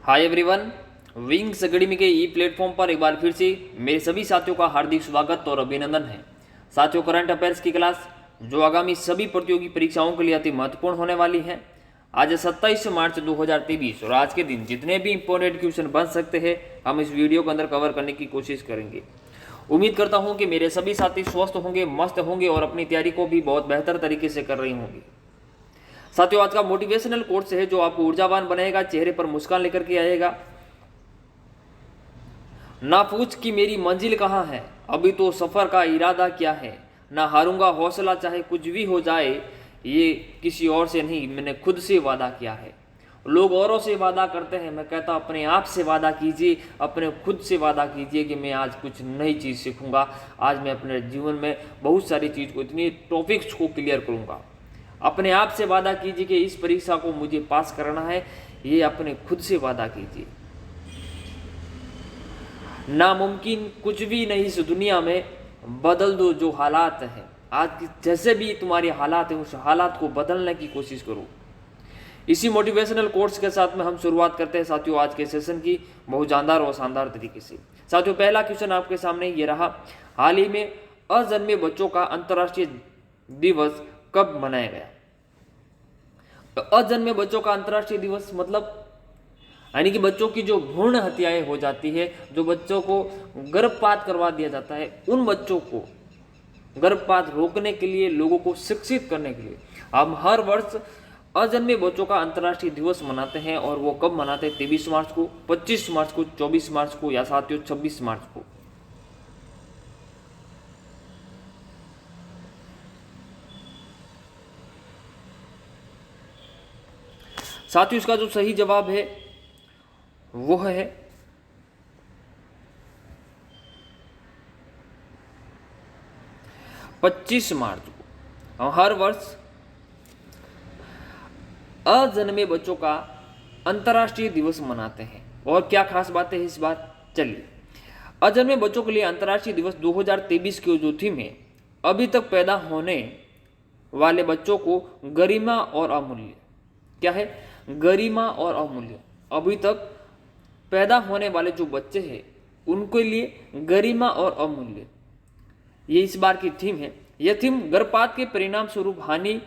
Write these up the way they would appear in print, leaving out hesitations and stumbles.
Hi everyone, wings academy के ई platform पर एक बार फिर से मेरे सभी साथियों का हार्दिक स्वागत और अभिनंदन है। साथियों, करंट अफेयर्स की क्लास जो आगामी सभी प्रतियोगी परीक्षाओं के लिए अति महत्वपूर्ण होने वाली है। आज 27 मार्च 2023 और आज के दिन जितने भी इंपॉर्टेंट क्वेश्चन बन सकते हैं हम इस वीडियो के अंदर कवर करने की कोशिश करेंगे। उम्मीद करता हूँ कि मेरे सभी साथी स्वस्थ होंगे, मस्त होंगे और अपनी तैयारी को भी बहुत बेहतर तरीके से कर रही होंगी। साथियों, आज का मोटिवेशनल कोर्स है जो आपको ऊर्जावान बनाएगा, चेहरे पर मुस्कान लेकर के आएगा। ना पूछ कि मेरी मंजिल कहाँ है, अभी तो सफर का इरादा क्या है। ना हारूंगा हौसला चाहे कुछ भी हो जाए, ये किसी और से नहीं मैंने खुद से वादा किया है। लोग औरों से वादा करते हैं, मैं कहता अपने आप से वादा कीजिए, अपने खुद से वादा कीजिए कि मैं आज कुछ नई चीज़ सीखूंगा। आज मैं अपने जीवन में बहुत सारी चीज़ को, इतनी टॉपिक्स को क्लियर करूंगा। अपने आप से वादा कीजिए कि इस परीक्षा को मुझे पास करना है, ये अपने खुद से वादा कीजिए। नामुमकिन कुछ भी नहीं इस दुनिया में, बदल दो जो हालात है। आज जैसे भी तुम्हारे हालात हैं उस हालात को बदलने की कोशिश करो। इसी मोटिवेशनल कोर्स के साथ में हम शुरुआत करते हैं साथियों आज के सेशन की बहुत जानदार और शानदार तरीके से। साथियों, पहला क्वेश्चन आपके सामने ये रहा, हाल ही में अजन्मे बच्चों का अंतर्राष्ट्रीय दिवस कब मनाया गया। तो अजन्मे बच्चों का अंतर्राष्ट्रीय दिवस मतलब यानी कि बच्चों की जो भ्रूण हत्याएं हो जाती है, जो बच्चों को गर्भपात करवा दिया जाता है, उन बच्चों को गर्भपात रोकने के लिए, लोगों को शिक्षित करने के लिए हम हर वर्ष अजन्मे बच्चों का अंतर्राष्ट्रीय दिवस मनाते हैं। और वो कब मनाते हैं? 23 मार्च को, 25 मार्च को, 24 मार्च को या साथियों 26 मार्च को। साथियों, इसका जो सही जवाब है वो है 25 मार्च को। हम हर वर्ष अजन्मे बच्चों का अंतर्राष्ट्रीय दिवस मनाते हैं। और क्या खास बातें हैं इस बार, चलिए। अजन्मे बच्चों के लिए अंतर्राष्ट्रीय दिवस 2023 की जो थीम है, अभी तक पैदा होने वाले बच्चों को गरिमा और अमूल्य। क्या है? गरिमा और अमूल्य। अभी तक पैदा होने वाले जो बच्चे हैं उनके लिए गरिमा और अमूल्य, ये इस बार की थीम है। यह थीम गर्भपात के परिणाम स्वरूप हानि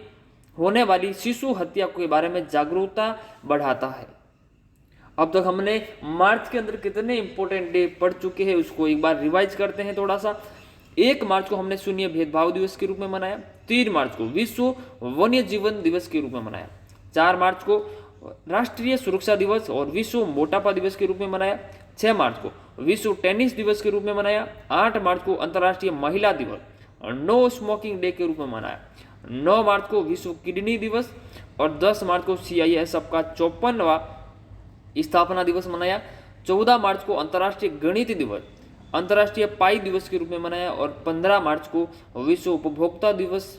होने वाली शिशु हत्या के बारे में जागरूकता बढ़ाता है। अब तक हमने मार्च के अंदर कितने इंपॉर्टेंट डे पढ़ चुके हैं उसको एक बार रिवाइज करते हैं थोड़ा सा। 1 मार्च को हमने शून्य भेदभाव दिवस के रूप में मनाया। 3 मार्च को विश्व वन्य जीवन दिवस के रूप में मनाया। 4 मार्च को राष्ट्रीय सुरक्षा दिवस और विश्व मोटापा दिवस के रूप में मनाया। 6 मार्च को विश्व टेनिस दिवस के रूप में मनाया। 8 मार्च को अंतर्राष्ट्रीय महिला दिवस और नो स्मोकिंग डे के रूप में मनाया। 9 मार्च को विश्व किडनी दिवस और 10 मार्च को CISF का 54वां स्थापना दिवस मनाया। 14 मार्च को अंतर्राष्ट्रीय गणित दिवस, अंतर्राष्ट्रीय पाई दिवस के रूप में मनाया। और 15 मार्च को विश्व उपभोक्ता दिवस,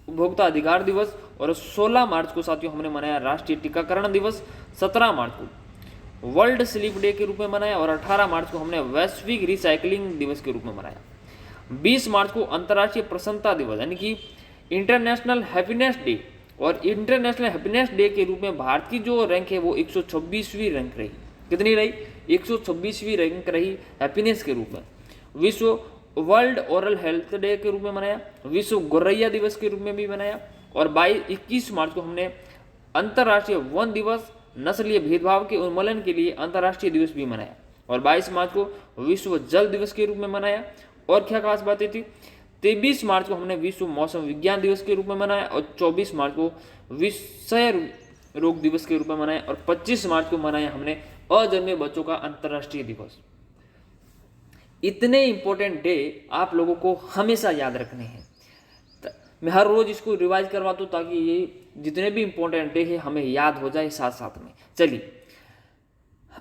उपभोक्ता अधिकार दिवस। और 16 मार्च को साथियों हमने मनाया राष्ट्रीय टीकाकरण दिवस। 17 मार्च को वर्ल्ड स्लीप डे के रूप में मनाया। और 18 मार्च को हमने वैश्विक रिसाइकलिंग दिवस के रूप में मनाया। 20 मार्च को अंतर्राष्ट्रीय प्रसन्नता दिवस यानी कि इंटरनेशनल हैप्पीनेस डे। और इंटरनेशनल हैप्पीनेस डे के रूप में भारत की जो रैंक है वो 126वीं रैंक रही। कितनी रही? 126वीं रैंक रही हैप्पीनेस के रूप में। विश्व वर्ल्ड ओरल हेल्थ डे के रूप में मनाया। विश्व गौरैया दिवस के रूप में भी मनाया। और 21 मार्च को हमने अंतर्राष्ट्रीय वन दिवस, नस्लीय भेदभाव के उन्मूलन के लिए अंतर्राष्ट्रीय दिवस भी मनाया। और 22 मार्च को विश्व जल दिवस के रूप में मनाया। और क्या खास बातें थी? 23 मार्च को हमने विश्व मौसम विज्ञान दिवस के रूप में मनाया। और 24 मार्च को विषय रोग दिवस के रूप में मनाया। और 25 मार्च को मनाया हमने अजन्मे बच्चों का अंतर्राष्ट्रीय दिवस। इतने इंपॉर्टेंट डे आप लोगों को हमेशा याद रखने हैं। मैं हर रोज इसको रिवाइज करवाता हूँ ताकि ये जितने भी इंपॉर्टेंट डे है हमें याद हो जाए साथ साथ में। चलिए,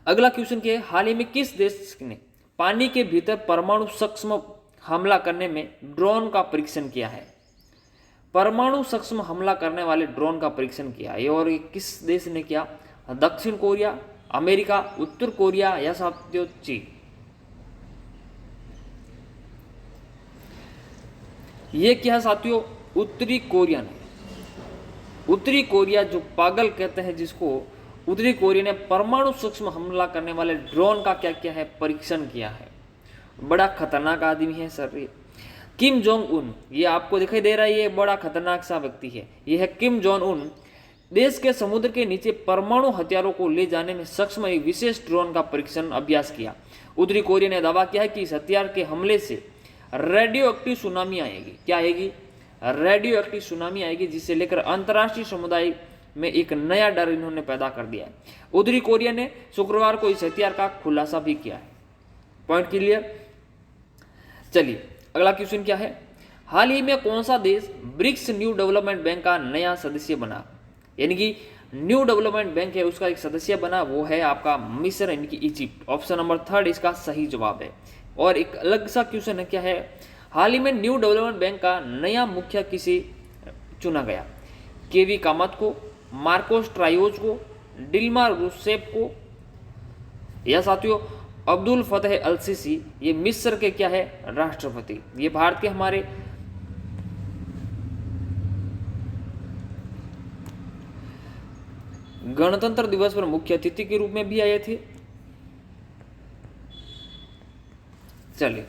अगला क्वेश्चन क्या है, हाल ही में किस देश ने पानी के भीतर परमाणु सक्षम हमला करने में ड्रोन का परीक्षण किया है? परमाणु सक्षम हमला करने वाले ड्रोन का परीक्षण किया है। और ये किस देश ने किया? दक्षिण कोरिया, अमेरिका, उत्तर कोरिया या साथियों चीन। ये क्या साथियों? उत्तरी कोरिया ने। उत्तरी कोरिया जो पागल कहते हैं जिसको, उत्तरी कोरिया ने परमाणु सूक्ष्म हमला करने वाले ड्रोन का क्या किया है, परीक्षण किया है। बड़ा खतरनाक आदमी है सर ये किम जोंग उन, ये आपको दिखाई दे रहा है, ये बड़ा खतरनाक सा व्यक्ति है। ये है किम जोंग उन। देश के समुद्र के नीचे परमाणु हथियारों को ले जाने में सक्षम एक विशेष ड्रोन का परीक्षण अभ्यास किया। उत्तरी कोरिया ने दावा किया है कि इस हथियार के हमले से रेडियो एक्टिव सुनामी आएगी। क्या आएगी? रेडियो एक्टिव सुनामी आएगी, जिसे लेकर अंतर्राष्ट्रीय समुदाय में एक नया डर इन्होंने पैदा कर दिया है। उत्तरी कोरिया ने शुक्रवार को इस हथियार का खुलासा भी किया है। Point clear? चलिए अगला क्वेश्चन क्या है, हाल ही में कौन सा देश ब्रिक्स न्यू डेवलपमेंट बैंक का नया सदस्य बना? यानी कि न्यू डेवलपमेंट बैंक है उसका एक सदस्य बना, वो है आपका मिस्र यानी कि इजिप्ट। ऑप्शन नंबर 3 इसका सही जवाब है। और एक अलग सा क्वेश्चन है, क्या है, हाल ही में न्यू डेवलपमेंट बैंक का नया मुखिया किसे चुना गया? केवी कामत को, मार्कोस ट्रायोज को, डिल्मा रूसेफ को, या साथियों अब्दुल फतेह अल सीसी, ये मिस्र के क्या है, राष्ट्रपति। ये भारत के हमारे गणतंत्र दिवस पर मुख्य अतिथि के रूप में भी आए थे। चलिए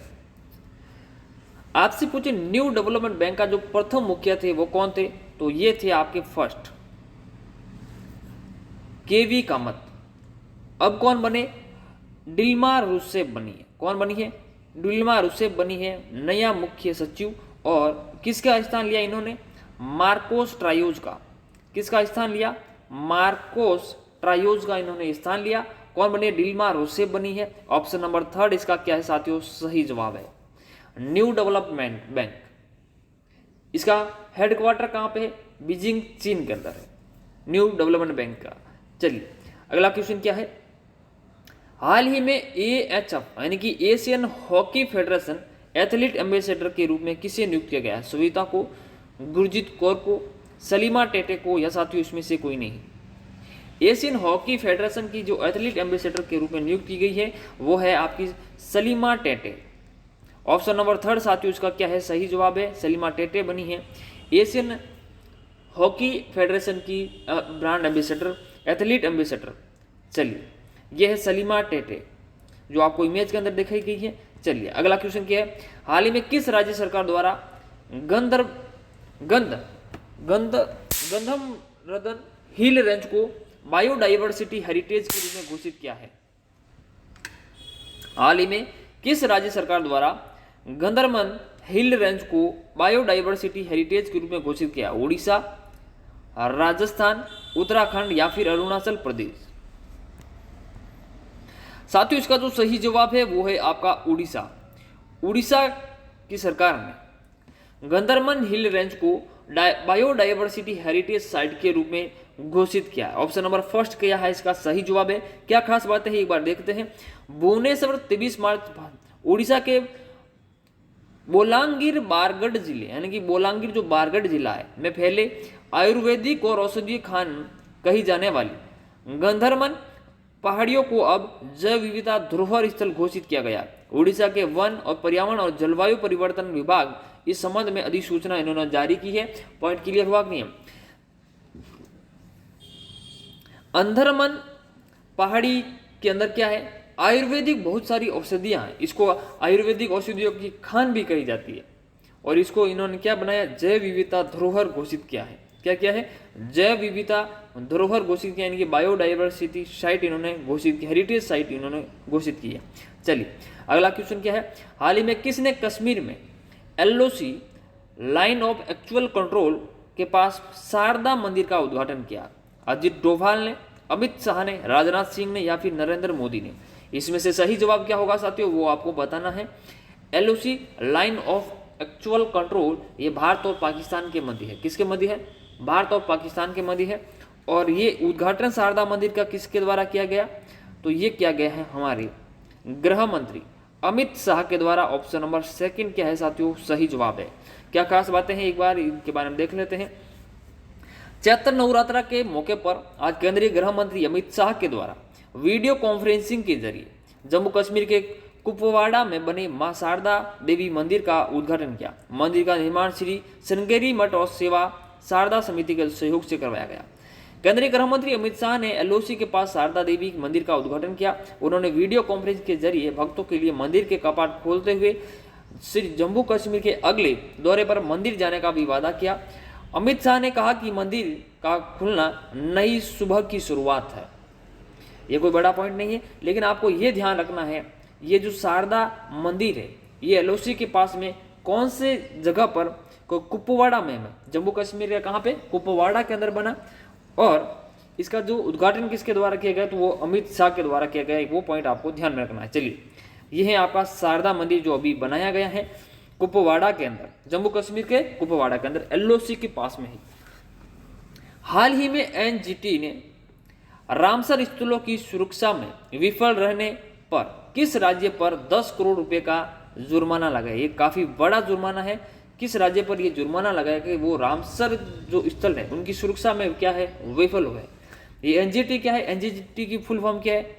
आपसे पूछे न्यू डेवलपमेंट बैंक का जो प्रथम मुखिया थे वो कौन थे? तो ये थे आपके फर्स्ट केवी कामत। अब कौन बने? डिल्मा रूसेफ बनी है। कौन बनी है? डिल्मा रूसेफ बनी है नया मुख्य सचिव। और किसका स्थान लिया इन्होंने? मार्कोस ट्रायोज का। किसका स्थान लिया? मार्कोस ट्रायोज का इन्होंने स्थान लिया। कौन बनी है? डिल्मा रूसेफ बनी है। ऑप्शन नंबर 3 इसका क्या है साथियों, सही जवाब है न्यू डेवलपमेंट बैंक। इसका हेडक्वार्टर कहां पे है? बीजिंग चीन के अंदर है न्यू डेवलपमेंट बैंक का। चलिए अगला क्वेश्चन क्या है, हाल ही में AHF यानी कि Asian hockey federation athlete ambassador के रूप में किसे नियुक्त किया गया? सविता को, गुरजीत कौर को, सलीमा टेटे को, या साथियों इसमें से कोई नहीं। एशियन हॉकी फेडरेशन की जो एथलीट एम्बेसडर के रूप में नियुक्त की गई है वो है आपकी सलीमा टेटे। ऑप्शन नंबर 3 साथियों इसका क्या है, सही जवाब है सलीमा टेटे बनी है एशियन हॉकी फेडरेशन की ब्रांड एम्बेसडर, एथलीट एम्बेसडर। चलिए यह है सलीमा टेटे जो आपको इमेज के अंदर दिखाई गई है। चलिए अगला क्वेश्चन क्या है, हाल ही में किस राज्य सरकार द्वारा गंधमरदन हिल रेंज को बायोडाइवर्सिटी हेरिटेज के रूप में घोषित किया है? हाल ही में किस राज्य सरकार द्वारा गंधर्मन हिल रेंज को बायोडाइवर्सिटी हेरिटेज के रूप में घोषित किया? उड़ीसा, राजस्थान, उत्तराखंड या फिर अरुणाचल प्रदेश? साथियों इसका जो सही जवाब है वो है आपका उड़ीसा। उड़ीसा की सरकार ने गंधर्मन हिल रेंज को बायोडाइवर्सिटी हेरिटेज साइट के रूप में घोषित किया। ऑप्शन नंबर 1 क्या है इसका सही जवाब है। क्या खास बातें हैं एक बार देखते हैं। भुवनेश्वर 23 मार्च उड़ीसा के बोलांगीर बारगढ़ जिले यानी कि बोलांगीर जो बारगढ़ जिला है में फैले आयुर्वेदिक और औषधीय खान कही जाने वाली गंधर्मन पहाड़ियों को अब जैव विविधता धरोहर स्थल घोषित किया गया। उड़ीसा के वन और पर्यावरण और जलवायु परिवर्तन विभाग इस संबंध में अधिसूचना इन्होंने जारी की है। पॉइंट क्लियर हुआ कि नहीं? अंधरमन पहाड़ी के अंदर क्या है, आयुर्वेदिक बहुत सारी औषधियां हैं। इसको आयुर्वेदिक औषधियों की खान भी कही जाती है। और इसको इन्होंने क्या बनाया, जैव विविधता धरोहर घोषित किया है। क्या किया है? जैव विविधता धरोहर घोषित किया, यानी कि बायोडाइवर्सिटी साइट इन्होंने घोषित की, हेरिटेज साइट इन्होंने घोषित की है। चलिए अगला क्वेश्चन क्या है, हाल ही में किसने कश्मीर में LOC line of actual control के पास शारदा मंदिर का उद्घाटन किया? अजित डोभाल ने, अमित शाह ने, राजनाथ सिंह ने या फिर नरेंद्र मोदी ने? इसमें से सही जवाब क्या होगा साथियों, वो आपको बताना है। LOC line of actual control ये भारत और पाकिस्तान के मध्य है। किसके मध्य है? भारत और पाकिस्तान के मध्य है। और ये उद्घाटन शारदा मंदिर का किसके द्वारा किया गया? तो ये किया गया है हमारे गृह मंत्री अमित शाह के द्वारा। ऑप्शन नंबर 2 क्या है साथियों, सही जवाब है। क्या खास बातें हैं एक बार इनके बारे में देख लेते हैं। चैत्र नवरात्रा के मौके पर आज केंद्रीय गृह मंत्री अमित शाह के द्वारा वीडियो कॉन्फ्रेंसिंग के जरिए जम्मू कश्मीर के कुपवाड़ा में बने मां शारदा देवी मंदिर का उद्घाटन किया। मंदिर का निर्माण श्री श्रृंगेरी मठ और सेवा शारदा समिति के सहयोग से करवाया गया। केंद्रीय गृह मंत्री अमित शाह ने एलओसी के पास शारदा देवी मंदिर का उद्घाटन किया। उन्होंने वीडियो कॉन्फ्रेंस के जरिए भक्तों के लिए मंदिर के कपाट खोलते हुए श्री जम्मू कश्मीर के अगले दौरे पर मंदिर जाने का भी वादा किया। अमित शाह ने कहा कि मंदिर का खुलना नई सुबह की शुरुआत है। ये कोई बड़ा पॉइंट नहीं है, लेकिन आपको ये ध्यान रखना है, ये जो शारदा मंदिर है ये एलओसी के पास में कौन से जगह पर, कुपवाड़ा में, जम्मू कश्मीर के कहाँ पे, कुपवाड़ा के अंदर बना, और इसका जो उद्घाटन किसके द्वारा किया गया, तो वो अमित शाह के द्वारा किया गया। वो पॉइंट आपको ध्यान में रखना है। चलिए, ये है आपका शारदा मंदिर जो अभी बनाया गया है कुपवाड़ा के अंदर, जम्मू कश्मीर के कुपवाड़ा के अंदर, एलओसी के पास में ही। हाल ही में एनजीटी ने रामसर स्थलों की सुरक्षा में विफल रहने पर किस राज्य पर 10 करोड़ रुपए का जुर्माना लगाया? ये काफी बड़ा जुर्माना है। किस राज्य पर ये जुर्माना लगाया कि वो रामसर जो स्थल है उनकी सुरक्षा में क्या है, विफल हुए। ये एनजीटी क्या है? एनजीटी की फुल फॉर्म क्या है?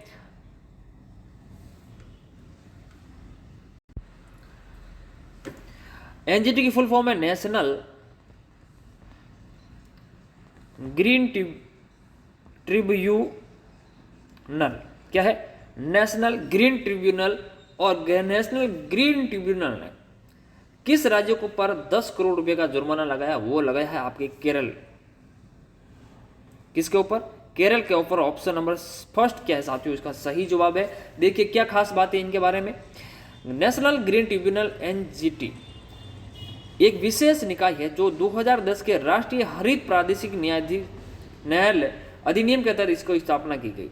एनजीटी की फुल फॉर्म है नेशनल ग्रीन ट्रिब्यूनल। क्या है? National green tribunal. और नेशनल ग्रीन ट्रिब्यूनल ने किस राज्य को पर 10 करोड़ रुपए का जुर्माना लगाया? वो लगाया है आपके केरल। किसके ऊपर? केरल के ऊपर। ऑप्शन नंबर फर्स्ट क्या है साथियों, इसका सही जवाब है। देखिए क्या खास बात है इनके बारे में। नेशनल ग्रीन ट्रिब्यूनल एनजीटी एक विशेष निकाय है जो 2010 के राष्ट्रीय हरित प्रादेशिक न्यायालय अधिनियम के तहत इसको स्थापना की गई।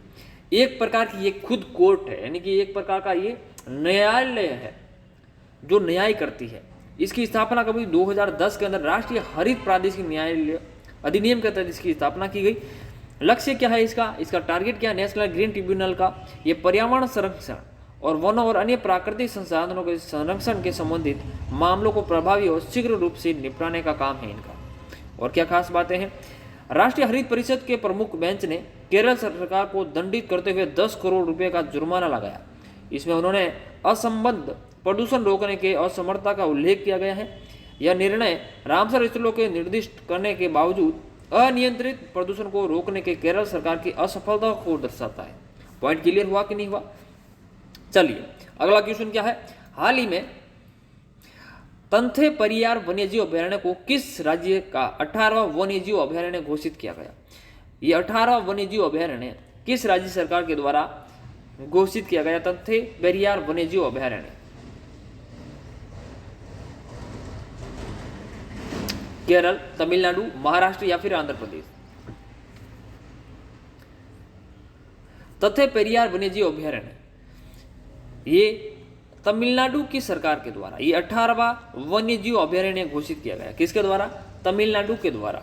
एक प्रकार की ये खुद कोर्ट है, यानी कि एक प्रकार का ये न्यायालय है जो न्याय करती है। इसकी स्थापना कभी 2010 के अंदर राष्ट्रीय हरित प्रादेशिक न्यायालय अधिनियम के तहत इसकी स्थापना की गई। लक्ष्य क्या है इसका? इसका टारगेट क्या है नेशनल ग्रीन ट्रिब्यूनल का? ये पर्यावरण संरक्षण और वनों और अन्य प्राकृतिक संसाधनों के संरक्षण के संबंधित मामलों को प्रभावी और शीघ्र रूप से निपटाने का काम है इनका। और क्या खास बातें हैं? राष्ट्रीय हरित परिषद के प्रमुख बेंच ने केरल सरकार को दंडित करते हुए 10 करोड़ रुपए का जुर्माना लगाया। इसमें उन्होंने असंबद्ध प्रदूषण रोकने के असमर्थता का उल्लेख किया गया है। यह निर्णय रामसर स्थलों के निर्दिष्ट करने के बावजूद अनियंत्रित प्रदूषण को रोकने के केरल सरकार की असफलता को दर्शाता है। पॉइंट क्लियर हुआ कि नहीं हुआ? चलिए अगला क्वेश्चन क्या है। हाल ही में तंथे परियार वन्यजीव अभयारण्य को किस राज्य का 18वां वन्यजीव अभयारण्य घोषित किया गया? ये 18वां वन्यजीव अभयारण्य किस राज्य सरकार के द्वारा घोषित किया गया? तंथे पेरियार वन्यजीव अभयारण्य केरल, तमिलनाडु, महाराष्ट्र या फिर आंध्र प्रदेश? तथे पेरियार वन्यजीव अभयारण्य ये तमिलनाडु की सरकार के द्वारा ये 18वां वन्यजीव अभयारण्य घोषित किया गया। किसके द्वारा? तमिलनाडु के द्वारा।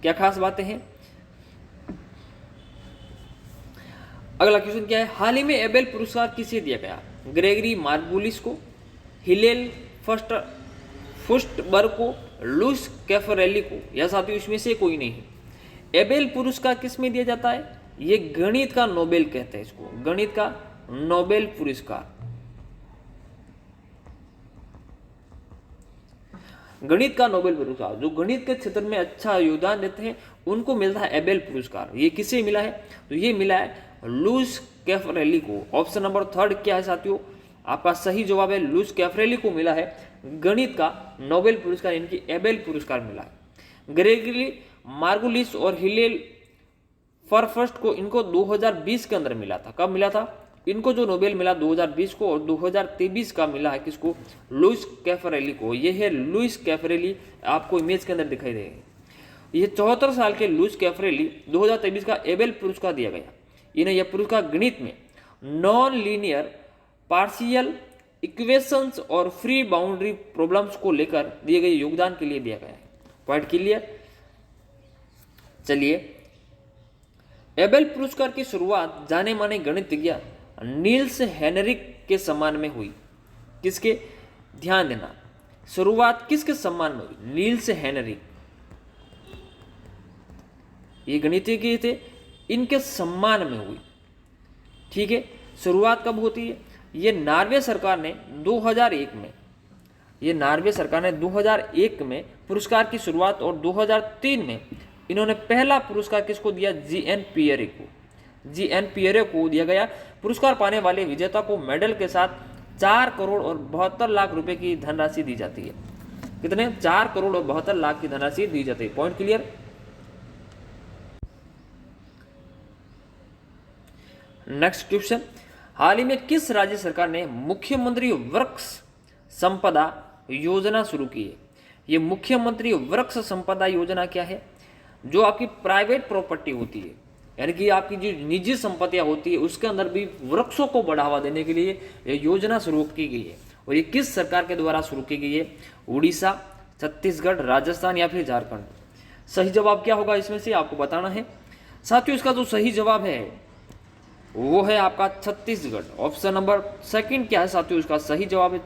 क्या खास बातें हैं? अगला क्वेश्चन क्या है। हाल ही में एबेल पुरस्कार किसे दिया गया? ग्रेगरी मार्गुलिस को, हिलेल फुस्टबर्ग को, लुइस कैफरेली को, या साथियों इसमें से कोई नहीं है। एबेल पुरस्कार किस में दिया जाता है? ये गणित का नोबेल कहते हैं इसको, गणित का नोबेल पुरस्कार। गणित का नोबेल पुरस्कार जो गणित के क्षेत्र में अच्छा योगदान देते हैं उनको मिलता है एबेल पुरस्कार। ये किसे मिला है? तो ये मिला है लुइस कैफरेली को। ऑप्शन नंबर थर्ड क्या है साथियों? आपका सही जवाब है लुइस कैफरेली को मिला है गणित का नोबेल पुरस्कार, इनकी एबेल पुरस्कार मिला है। ग्रेगरी मार्गुलिस और हिलेल फरफस्ट को इनको 2020 के अंदर मिला था। कब मिला था? इनको जो नोबेल मिला 2020 को, और 2023 का मिला है किसको? लुइस कैफरेली को। ये है लुइस कैफरेली, आपको इमेज के अंदर दिखाई देगा। ये 74 साल के लुइस कैफरेली 2023 का एबेल पुरस्कार दिया गया। इन्हें यह पुरस्कार गणित में नॉन लीनियर पार्शियल इक्वेशंस और फ्री बाउंड्री प्रॉब्लम्स को लेकर दिए गए योगदान के लिए दिया गया है। Point clear? चलिए, एबेल पुरस्कार की शुरुआत जाने माने गणितज्ञ नील्स हेनरिक के सम्मान में हुई। किसके? ध्यान देना, शुरुआत किसके सम्मान में हुई? Niels Henrik. ये गणितज्ञ थे, इनके सम्मान में हुई। ठीक है, शुरुआत कब होती है? ये नॉर्वे सरकार ने 2001 में, ये नॉर्वे सरकार ने 2001 में पुरस्कार की शुरुआत और 2003 में इन्होंने पहला पुरस्कार किसको दिया? जी.एन. पियरे को। जी.एन. पियरे को दिया गया। पुरस्कार पाने वाले विजेता को मेडल के साथ 4 करोड़ और 72 लाख रुपए की धनराशि दी जाती है। कितने? 4 करोड़ और 72 लाख की धनराशि दी जाती है। Point clear? नेक्स्ट क्वेश्चन, हाल ही में किस राज्य सरकार ने मुख्यमंत्री वृक्ष संपदा योजना शुरू की है? ये मुख्यमंत्री वृक्ष संपदा योजना क्या है? जो आपकी प्राइवेट प्रॉपर्टी होती है, यानी कि आपकी जो निजी संपत्तियां होती है, उसके अंदर भी वृक्षों को बढ़ावा देने के लिए ये योजना शुरू की गई है। और ये किस सरकार के द्वारा शुरू की गई है? उड़ीसा, छत्तीसगढ़, राजस्थान या फिर झारखंड? सही जवाब क्या होगा इसमें से आपको बताना है साथियों। इसका जो सही जवाब है वो है आपका छत्तीसगढ़। ऑप्शन नंबर सेकंड क्या है साथियों? इसका सही जवाब है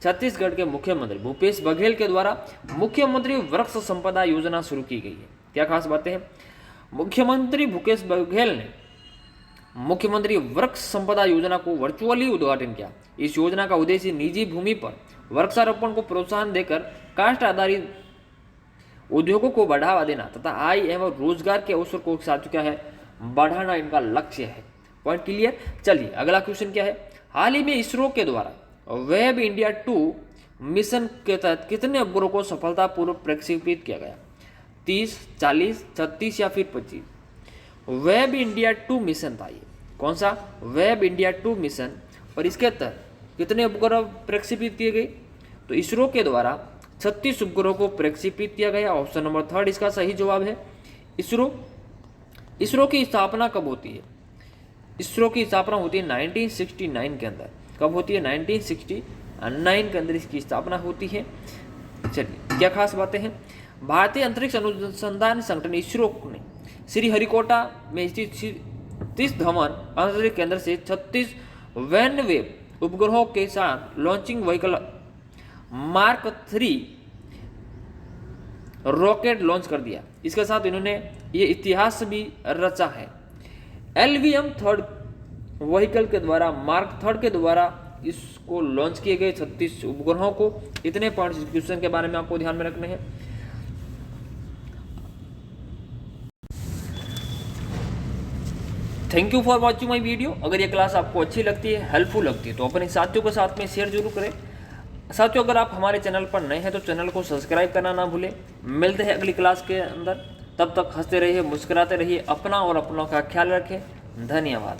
छत्तीसगढ़ के मुख्यमंत्री भूपेश बघेल के द्वारा मुख्यमंत्री वृक्ष संपदा योजना शुरू की गई है। क्या खास बातें हैं? मुख्यमंत्री भूपेश बघेल ने मुख्यमंत्री वृक्ष संपदा योजना को वर्चुअली उद्घाटन किया। इस योजना का उद्देश्य निजी भूमि पर वृक्षारोपण को प्रोत्साहन देकर काष्ठ आधारित उद्योगों को बढ़ावा देना तथा आय एवं रोजगार के अवसर को साथियों क्या है? बढ़ाना इनका लक्ष्य है। Point clear? चलिए अगला क्वेश्चन क्या है? हाल ही में इसरो के द्वारा वेब इंडिया 2 मिशन के तहत कितने उपग्रहों को सफलतापूर्वक प्रक्षेपित किया गया? 30, 40, 36 या फिर 25? वेब इंडिया 2 मिशन था ये। कौन सा? Web India 2 mission. और इसके तहत कितने उपग्रह प्रक्षेपित किए गए? तो इसरो के द्वारा 36 उपग्रहों को प्रक्षेपित किया गया। ऑप्शन नंबर थर्ड इसका सही जवाब है। इसरो की स्थापना कब होती है? इसरो की स्थापना होती है 1969 के अंदर। कब होती है? 1969 के अंदर इसकी स्थापना होती है। चलिए क्या खास बातें हैं? भारतीय अंतरिक्ष अनुसंधान संगठन इसरो ने श्रीहरिकोटा में स्थित सतीश धवन अंतरिक्ष केंद्र से 36 वैनवेव उपग्रहों के साथ launching vehicle mark 3 rocket launch कर दिया। इसके साथ इन्होंने ये इतिहास भी रचा है। LVM 3 व्हीकल के द्वारा मार्क 3 के द्वारा इसको लॉन्च किए गए 36 उपग्रहों को। इतने पॉइंट्स क्वेश्चन के बारे में आपको ध्यान में रखने हैं। Thank you for watching my video. अगर ये क्लास आपको अच्छी लगती है, हेल्पफुल लगती है, तो अपने साथियों के साथ में शेयर जरूर करें। साथियों अगर आप हमारे चैनल पर नए हैं तो चैनल को सब्सक्राइब करना ना भूलें। मिलते हैं अगली क्लास के अंदर। तब तक हंसते रहिए, मुस्कुराते रहिए, अपना और अपनों का ख्याल रखें। धन्यवाद।